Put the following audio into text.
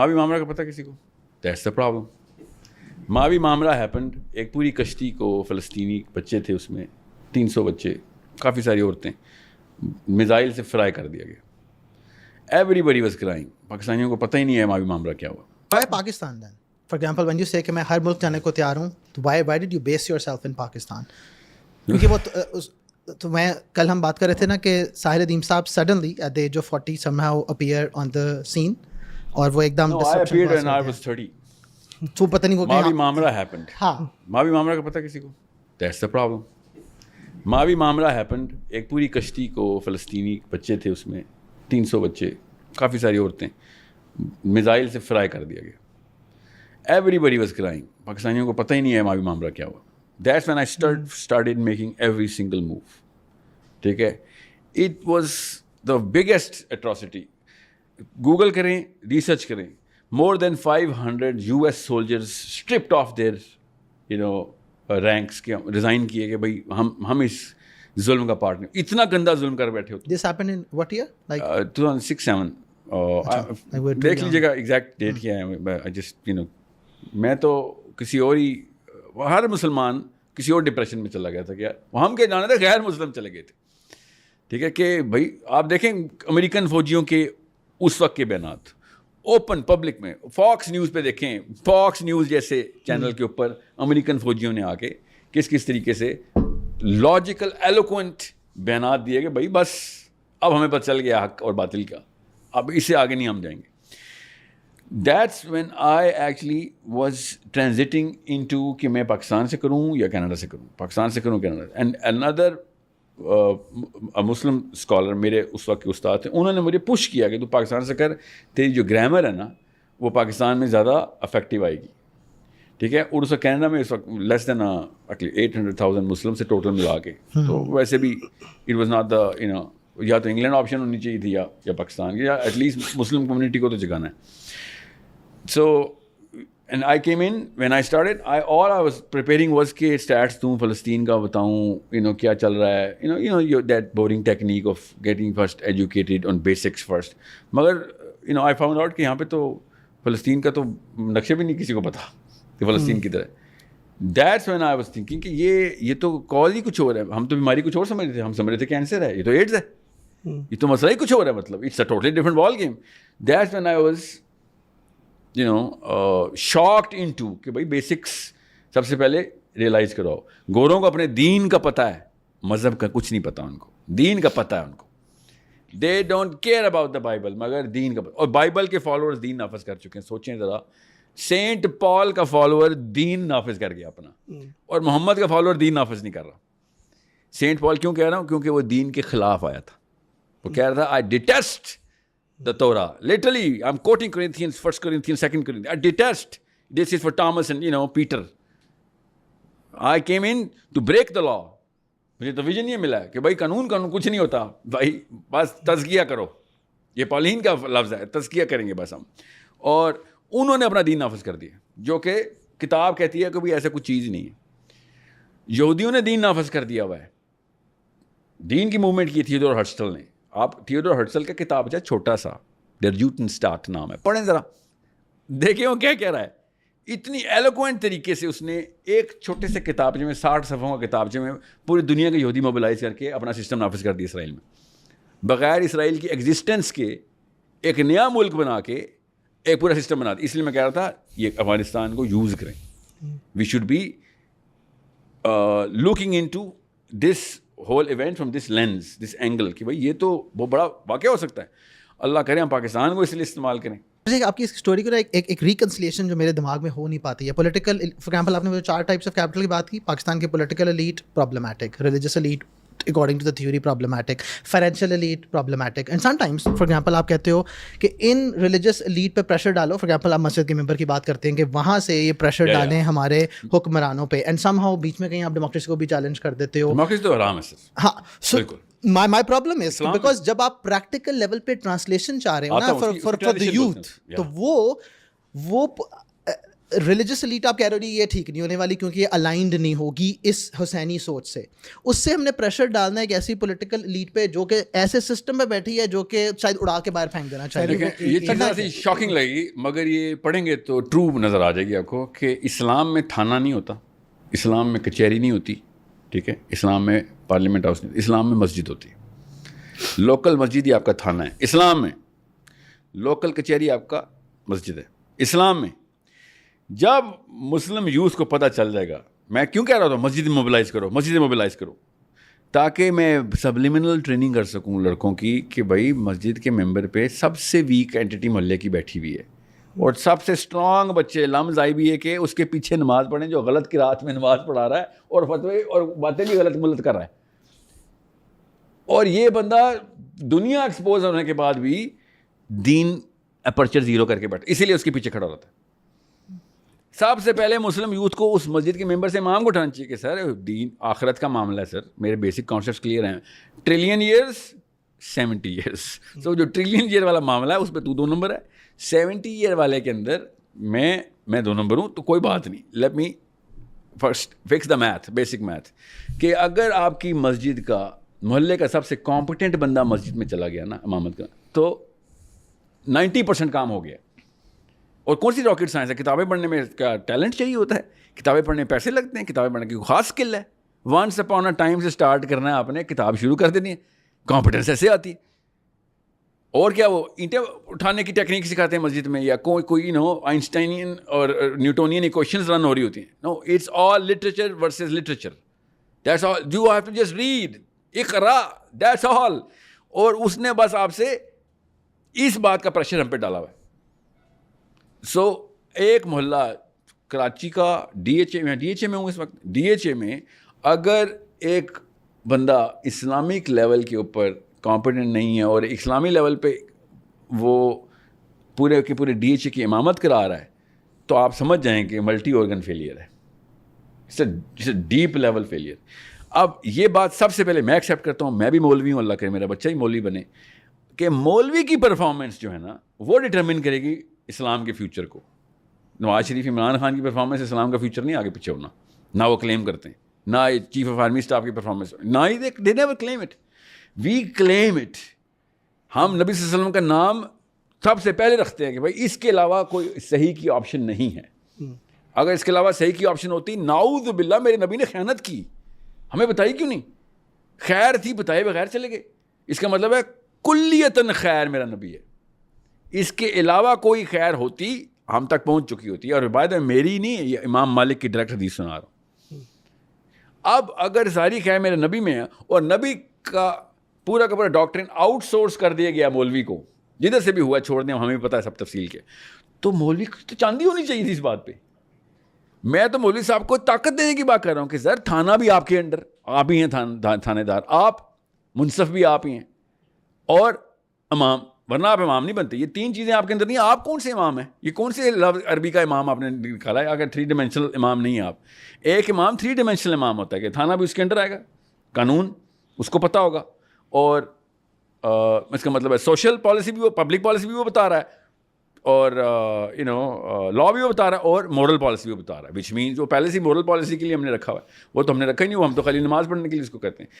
ماوی معاملہ کا پتہ کسی کو؟ That's the problem. ماوی معاملہ ہیپنڈ. ایک پوری کشتی کو فلسطینی بچے تھے، اس میں 300 بچے، کافی ساری عورتیں، میزائل سے فرائی کر دیا گیا. Everybody was crying. پاکستانیوں کو پتہ ہی نہیں ہے ماوی معاملہ کیا ہوا. Why Pakistan then? For example, when you say کہ میں ہر ملک جانے کو تیار ہوں، تو why did you base yourself in Pakistan? کیونکہ وہ تو میں کل ہم بات کر رہے تھے نا کہ ساحر ادیم صاحب suddenly at the age of 40 somehow appear on the scene اور وہ ایک دم No, I appeared when I was 30. تو پتہ نہیں وہ ماوی معاملہ ہیپنڈ. ہاں ماوی معاملہ کا پتہ کسی کو؟ That's the problem. ماوی معاملہ ہیپنڈ. ایک پوری کشتی کو فلسطینی بچے تھے، اس میں 300 بچے، کافی ساری عورتیں، میزائل سے فرائی کر دیا گیا. Everybody was crying. پاکستانیوں کو پتہ ہی نہیں ہے ماوی معاملہ کیا ہوا. That's when I started making every single move. ٹھیک ہے. It was the biggest atrocity. Google کریں، ریسرچ کریں. More than 500 US soldiers stripped off their ranks کے ریزائن کیے کہ بھائی ہم اس ظلم کا پارٹ نہیں. اتنا گندا ظلم کر بیٹھے ہوتے. This happened in what year? Like 2006-07. دیکھ لیجیے گا ایگزیکٹ ڈیٹ کیا ہے. جسٹ میں تو کسی اور ہی، ہر مسلمان کسی اور ڈپریشن میں چلا گیا تھا کہ ہم کیا جانا تھا، غیر مسلم چلے گئے تھے. ٹھیک ہے کہ بھائی آپ دیکھیں امریکن فوجیوں کے اس وقت کے بیانات اوپن پبلک میں، فاکس نیوز پہ دیکھیں، فاکس نیوز جیسے چینل کے اوپر امریکن فوجیوں نے آ کے کس طریقے سے لاجیکل ایلوکوینٹ بیانات دیے کہ بھائی بس اب ہمیں پتہ چل گیا حق اور باطل کا، اب اس سے آگے نہیں ہم جائیں گے. That's when I actually was transiting into کہ میں پاکستان سے کروں یا کینیڈا سے کروں، پاکستان سے کروں Canada. And another Muslim scholar میرے اس وقت کے استاد تھے، انہوں نے مجھے پش کیا کہ تو پاکستان سے کر، تیری جو گرامر ہے نا وہ پاکستان میں زیادہ افیکٹو آئے گی. ٹھیک ہے. اور اس وقت کینیڈا میں اس وقت لیس دین 800,000 مسلم سے ٹوٹل ملا کے، تو ویسے بھی اٹ واز ناٹ دا یا تو انگلینڈ آپشن ہونی چاہیے تھی یا پاکستان کی، یا ایٹ لیسٹ مسلم کمیونٹی کو تو جگانا ہے. So and I came in when I started all I was preparing was کہ اسٹیٹس دوں فلسطین کا، بتاؤں کیا چل رہا ہے، that boring technique of getting first educated on basics first. مگر آئی فاؤنڈ آؤٹ کہ یہاں پہ تو فلسطین کا تو نقشے بھی نہیں کسی کو پتا کہ فلسطین کی طرح. That's when I was thinking کہ یہ تو کال ہی کچھ اور ہے. ہم تو بیماری کچھ اور سمجھ رہے تھے، ہم سمجھ رہے تھے کینسر ہے، یہ تو ایڈز ہے، یہ تو مسئلہ ہی کچھ اور ہے. مطلب it's a totally different ball game. That's when I was shocked into کہ بھائی بیسکس سب سے پہلے ریئلائز کراؤ. گوروں کو اپنے دین کا پتہ ہے، مذہب کا کچھ نہیں پتہ ان کو. دین کا پتہ ہے ان کو. They don't care about the Bible, مگر دین کا پتہ. اور بائبل کے فالوورز دین نافذ کر چکے ہیں. سوچیں ذرا، سینٹ پال کا فالوور دین نافذ کر گیا اپنا، اور محمد کا فالوور دین نافذ نہیں کر رہا. سینٹ پال کیوں کہہ رہا ہوں؟ کیونکہ وہ دین کے خلاف آیا تھا. وہ کہہ رہا تھا آئی ڈیٹیسٹ the Torah. Literally, I'm quoting Corinthians, 1 Corinthians, 2 Corinthians. I detest. This is for Thomas and Peter. I came in to break the law. مجھے تو ویژن یہ ملا ہے کہ بھائی قانون کچھ نہیں ہوتا بھائی، بس تزکیہ کرو. یہ پالین کا لفظ ہے، تزکیہ کریں گے بس ہم. اور انہوں نے اپنا دین نافذ کر دیا، جو کہ کتاب کہتی ہے کہ بھائی ایسا کچھ چیز نہیں ہے. یہودیوں نے دین نافذ کر دیا ہوا ہے. دین کی موومنٹ کی تھیودور ہرٹزل نے. آپ تھیودور ہرٹزل کا کتاب ہے چھوٹا سا، ڈر جوٹنسٹاٹ نام ہے، پڑھیں ذرا، دیکھیں وہ کیا کہہ رہا ہے. اتنی ایلوکوینٹ طریقے سے اس نے ایک چھوٹے سے کتابچے میں 60 صفحوں کا کتابچے میں پوری دنیا کے یہودی موبلائز کر کے اپنا سسٹم نافذ کر دیا اسرائیل میں. بغیر اسرائیل کی ایگزسٹنس کے ایک نیا ملک بنا کے ایک پورا سسٹم بنا دیا. اس لیے میں کہہ رہا تھا یہ افغانستان کو یوز کریں. We should be looking into this whole event from this lens, this angle, کہ بھائی یہ تو بہت بڑا واقعہ ہو سکتا ہے. اللہ کرے ہم پاکستان کو اس لیے استعمال کریں. آپ کی اس اسٹوری کو ایک ریکنسلیشن جو میرے دماغ میں ہو نہیں پاتی ہے. پولیٹیکل، فار ایگزامپل آپ نے 4 ٹائپس آف کیپٹل کی بات کی. پاکستان کے political elite problematic, religious elite according to the theory problematic, financial elite problematic, and sometimes for example آپ کہتے ہو کہ ان religious elite پہ پریشر ڈالو. for example آپ مسجد کے ممبر کی بات کرتے ہیں کہ وہاں سے یہ پریشر ڈالیں ہمارے حکمرانوں پہ، and somehow بیچ میں کہیں آپ ڈیموکریسی کو بھی چیلنج کر دیتے ہو. ڈیموکریسی تو حرام ہے سر. ہاں، my problem is because جب آپ پریکٹیکل لیول پہ ٹرانسلیشن چاہ رہے ہو نا for the youth، تو وہ ریلیجس ایلیٹ آپ کہہ رہے ہو یہ ٹھیک نہیں ہونے والی کیونکہ یہ الائنڈ نہیں ہوگی اس حسینی سوچ سے. اس سے ہم نے پریشر ڈالنا ہے ایک ایسی پولیٹیکل ایلیٹ پہ جو کہ ایسے سسٹم پہ بیٹھی ہے جو کہ شاید اڑا کے باہر پھینک دینا چاہیے. یہ چیز ایسی شاکنگ لگے گی مگر یہ پڑھیں گے تو ٹرو نظر آ جائے گی آپ کو کہ اسلام میں تھانہ نہیں ہوتا, اسلام میں کچہری نہیں ہوتی, ٹھیک ہے, اسلام میں پارلیمنٹ ہاؤس نہیں, اسلام میں مسجد ہوتی ہے. لوکل مسجد ہی آپ کا تھانہ ہے اسلام میں, لوکل کچہری آپ کا مسجد ہے اسلام میں. جب مسلم یوتھ کو پتہ چل جائے گا, میں کیوں کہہ رہا تھا مسجد موبلائز کرو, مسجد موبلائز کرو, تاکہ میں سبلیمنل ٹریننگ کر سکوں لڑکوں کی کہ بھائی مسجد کے ممبر پہ سب سے ویک اینٹی محلے کی بیٹھی ہوئی ہے اور سب سے اسٹرانگ بچے لمز آئی بھی ہے کہ اس کے پیچھے نماز پڑھیں جو غلط قرات میں نماز پڑھا رہا ہے اور فتوے اور باتیں بھی غلط ملت کر رہا ہے. اور یہ بندہ دنیا ایکسپوز ہونے کے بعد بھی دین اپرچر زیرو کر کے بیٹھا, اسی لیے اس کے پیچھے کھڑا رہتا ہے. سب سے پہلے مسلم یوتھ کو اس مسجد کے ممبر سے امام کو اٹھانا چاہیے کہ سر دین آخرت کا معاملہ ہے, سر میرے بیسک کانسیپٹس کلیئر ہیں, ٹریلین ایئرس 70 ایئرس, سو جو ٹریلین ایئر والا معاملہ ہے اس پہ تو 2 نمبر ہے, 70 ایئر والے کے اندر میں 2 نمبر ہوں, تو کوئی بات نہیں. Let me first fix the math, basic math, کہ اگر آپ کی مسجد کا محلے کا سب سے کمپیٹنٹ بندہ مسجد میں چلا گیا نا امامت کا, تو 90% کام ہو گیا. اور کون سی راکٹ سائنس ہے, کتابیں پڑھنے میں کیا ٹیلنٹ چاہیے ہوتا ہے, کتابیں پڑھنے میں پیسے لگتے ہیں, کتابیں پڑھنے کی خاص اسکل ہے. ونس اپون اے ٹائم سے اسٹارٹ کرنا ہے آپ نے, کتاب شروع کر دینی ہے, کانفیڈنس ایسے آتی ہے. اور کیا وہ اینٹیں اٹھانے کی ٹیکنیک سکھاتے ہیں مسجد میں, یا کوئی آئنسٹائنین اور نیوٹونین ایکویشنز رن ہو رہی ہوتی ہیں. No, it's all literature versus literature, that's all, you have to just read, اقرا, دیٹس آل. اور اس نے بس آپ سے اس بات کا پریشر ہم پہ ڈالا ہوا ہے. سو ایک محلہ کراچی کا ڈی ایچ اے میں ہوں اس وقت, ڈی ایچ اے میں اگر ایک بندہ اسلامک لیول کے اوپر کمپیٹنٹ نہیں ہے اور اسلامی لیول پہ وہ پورے کے پورے ڈی ایچ اے کی امامت کرا رہا ہے, تو آپ سمجھ جائیں کہ ملٹی آرگن فیلئر ہے, it's a deep level failure. اب یہ بات سب سے پہلے میں ایکسیپٹ کرتا ہوں, میں بھی مولوی ہوں, اللہ کرے میرا بچہ ہی مولوی بنے, کہ مولوی کی پرفارمنس جو ہے نا وہ ڈٹرمن کرے گی اسلام کے فیوچر کو. نواز شریف, عمران خان کی پرفارمنس اسلام کا فیوچر نہیں آگے پیچھے ہونا, نہ وہ کلیم کرتے ہیں, نہ چیف آف آرمی اسٹاف کی پرفارمنس, نہ ہی they never claim it, we claim it. ہم نبی صلی اللہ علیہ وسلم کا نام سب سے پہلے رکھتے ہیں کہ بھائی اس کے علاوہ کوئی صحیح کی آپشن نہیں ہے. اگر اس کے علاوہ صحیح کی آپشن ہوتی, نعوذ باللہ میرے نبی نے خیانت کی, ہمیں بتائی کیوں نہیں؟ خیر تھی, بتائے بغیر چلے گئے. اس کا مطلب ہے کلیتاً خیر میرا نبی ہے, اس کے علاوہ کوئی خیر ہوتی ہم تک پہنچ چکی ہوتی ہے. اور عبادت میری نہیں, یہ امام مالک کی ڈائریکٹ حدیث سنا رہا ہوں. اب اگر ساری خیر میرے نبی میں ہے اور نبی کا پورا کا پورا ڈاکٹرن آؤٹ سورس کر دیا گیا مولوی کو, جدھر سے بھی ہوا چھوڑ دیں, ہمیں پتہ ہے سب تفصیل کے, تو مولوی کو تو چاندی ہونی چاہیے تھی اس بات پہ. میں تو مولوی صاحب کو طاقت دینے کی بات کر رہا ہوں کہ سر تھانہ بھی آپ کے انڈر, آپ ہی ہیں تھانے دار, آپ منصف بھی آپ ہی ہیں, اور امام, ورنہ آپ امام نہیں بنتے. یہ 3 چیزیں آپ کے اندر نہیں, آپ کون سے امام ہیں؟ یہ کون سے لفظ عربی کا امام آپ نے نکالا ہے؟ اگر 3 ڈائمینشنل امام نہیں ہیں آپ, ایک امام 3 ڈائمینشنل امام ہوتا ہے کہ تھانہ بھی اس کے اندر آئے گا, قانون اس کو پتہ ہوگا, اور اس کا مطلب ہے سوشل پالیسی بھی وہ, پبلک پالیسی بھی وہ بتا رہا ہے, اور لا بھی وہ بتا رہا ہے, اور مورل پالیسی بھی وہ بتا رہا ہے. وچ مینس وہ پہلے سے مورل پالیسی کے لیے ہم نے رکھا ہوا ہے, وہ تو ہم نے رکھا ہی نہیں, وہ ہم تو خالی نماز پڑھنے کے لیے اس کو کہتے ہیں.